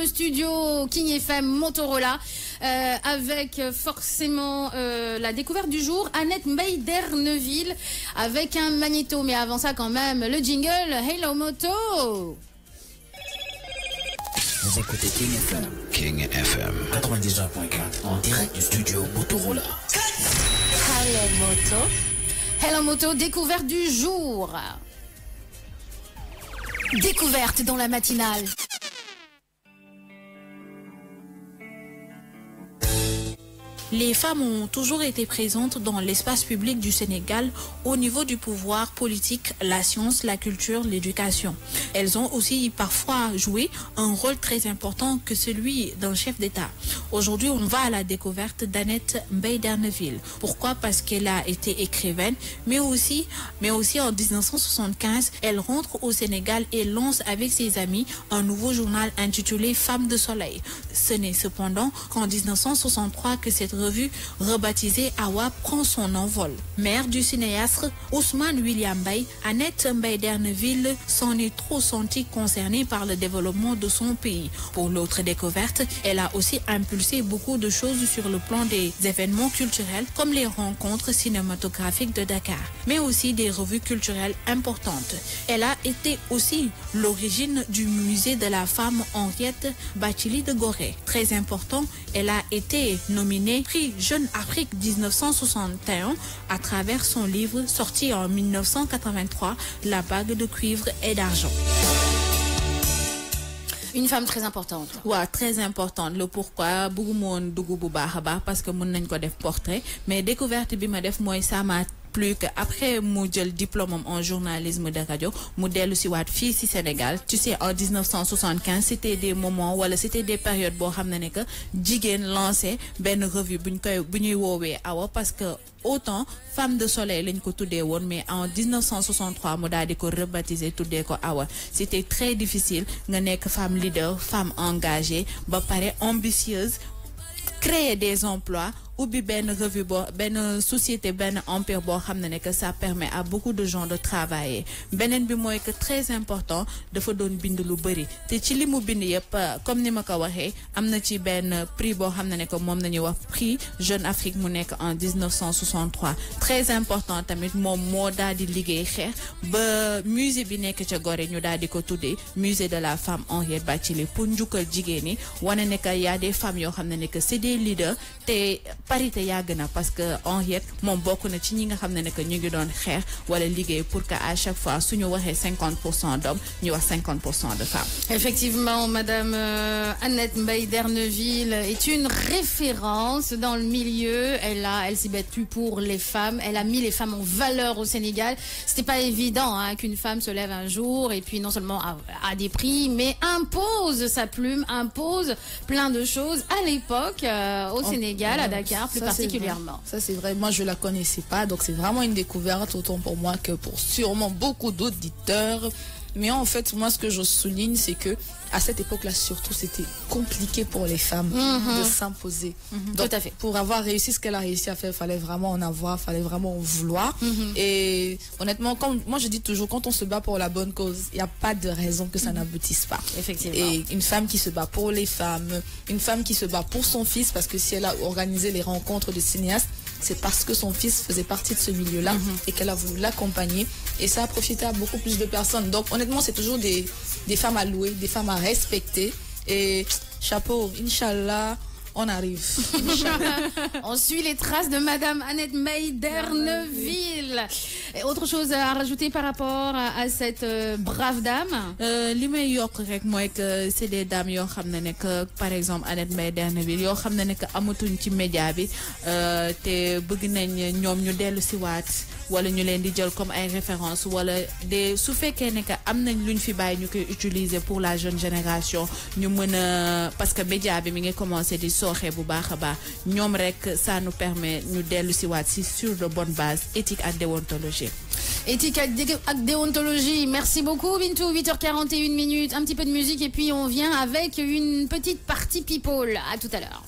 le studio King FM Motorola avec forcément la découverte du jour, Annette Mbey-Derneville avec un magnéto. Mais avant ça quand même, le jingle Hello Moto. Vous écoutez King FM. King FM 99.4 en direct du studio Motorola. Hello Moto. Hello Moto, découverte du jour. Découverte dans la matinale. Les femmes ont toujours été présentes dans l'espace public du Sénégal au niveau du pouvoir politique, la science, la culture, l'éducation. Elles ont aussi parfois joué un rôle très important que celui d'un chef d'État. Aujourd'hui, on va à la découverte d'Annette Mbey-Derneville. Pourquoi? Parce qu'elle a été écrivaine, mais aussi en 1975, elle rentre au Sénégal et lance avec ses amis un nouveau journal intitulé Femmes de Soleil. Ce n'est cependant qu'en 1963 que cette revue rebaptisée Awa prend son envol. Mère du cinéaste Ousmane William Mbaye, Annette Mbey-Derneville s'en est trop sentie concernée par le développement de son pays. Pour l'autre découverte, elle a aussi impulsé beaucoup de choses sur le plan des événements culturels comme les rencontres cinématographiques de Dakar, mais aussi des revues culturelles importantes. Elle a été aussi l'origine du musée de la femme Henriette Bathily de Gorée. Très important, elle a été nominée Prix Jeune Afrique 1961 à travers son livre sorti en 1983, La bague de cuivre et d'argent. Une femme très importante. Ouais, très importante. Le pourquoi, parce que mon nañ ko def portrait, mais découverte bi ma def moy ça m'a plus qu'après mu jël diplôme en journalisme de radio, mu dellu ci waat fii ci Sénégal. Tu sais, en 1975, c'était des moments wala c'était des périodes boo xam ne que jigéen lancé benn revue bu ñuy woowee Awa parce que autant Femme de Soleil lañ ko tuddee woon, mais en 1963 mu daal di ko rebaptiser tuddee ko Awa. C'était très difficile nga nekk femme leader, femme engagée, ba pare ambitieuse, créer des emplois, ou bien revue, ben société, ben empire, que ça permet à beaucoup de gens de travailler. Benen bi moy que très important, dafa doon bind lu bari. Té ci limu bind yépp comme ni ma ko waxé, amna ci ben prix bo xamné que mom nañu wax prix Jeune Afrique mu nek en 1963. Très important tamit mom mo daal di liggéey xex ba musée bi nek ci Gorée ñu daal di ko tuddé musée de la femme Henriette Bathily pour njukkal jigéen ni wane ne que y a des femmes yo xamné que c'est des leaders té parité yàgg na parce que Henriette moom bokk na ci ñi nga xam ne que ñu ngi doon xeex wala liggéey pour que à chaque fois suñu waxee 50% d'hommes ñu wax 50% de femmes. Effectivement, Madame Annette Mbey-Derneville est une référence dans le milieu. Elle s'est battue pour les femmes. Elle a mis les femmes en valeur au Sénégal. C'était pas évident qu'une femme se lève un jour et puis non seulement a des prix, mais impose sa plume, impose plein de choses à l'époque au Sénégal, à Dakar plus particulièrement. Ça c'est vrai, moi je la connaissais pas, donc c'est vraiment une découverte autant pour moi que pour sûrement beaucoup d'auditeurs. Mais en fait, moi ce que je souligne, c'est que à cette époque-là surtout, c'était compliqué pour les femmes de s'imposer. Donc, tout à fait. Pour avoir réussi ce qu'elle a réussi à faire, il fallait vraiment en avoir, il fallait vraiment en vouloir. Et honnêtement, moi je dis toujours, quand on se bat pour la bonne cause, il n'y a pas de raison que ça n'aboutisse pas. Effectivement. Et une femme qui se bat pour les femmes, une femme qui se bat pour son fils, parce que si elle a organisé les rencontres de cinéastes, c'est parce que son fils faisait partie de ce milieu-là et qu'elle a voulu l'accompagner. Et ça a profité à beaucoup plus de personnes. Donc honnêtement, c'est toujours des femmes à louer, des femmes à respecter. Et chapeau, Inch'Allah, on arrive. On suit les traces de Madame Annette Mbey-Derneville. Et autre chose à rajouter par rapport à cette brave dame? Li may yok rek moy que c'est des dames yo xamné que par exemple Annette Mbey-Derneville yo xamné que amatuñ ci média bi té bëgg nañ ñom ñu dellu ci waat wala ñu leen di jël comme ay référence wala des su fekkee ne que am nañ luñ fi bàyyi ñu koy utiliser pour la jeune génération ñu mën parce que média bi mi ngi commencé di sooxee bu baax a baax ñoom rek ça nous permet ñu dellu si waat si sur de bonnes bases éthique ak déontologie. Éthique ak déontologie. Merci beaucoup Bintou. 8h41 minutes, un petit peu de musique et puis on vient avec une petite partie people. À tout à l'heure.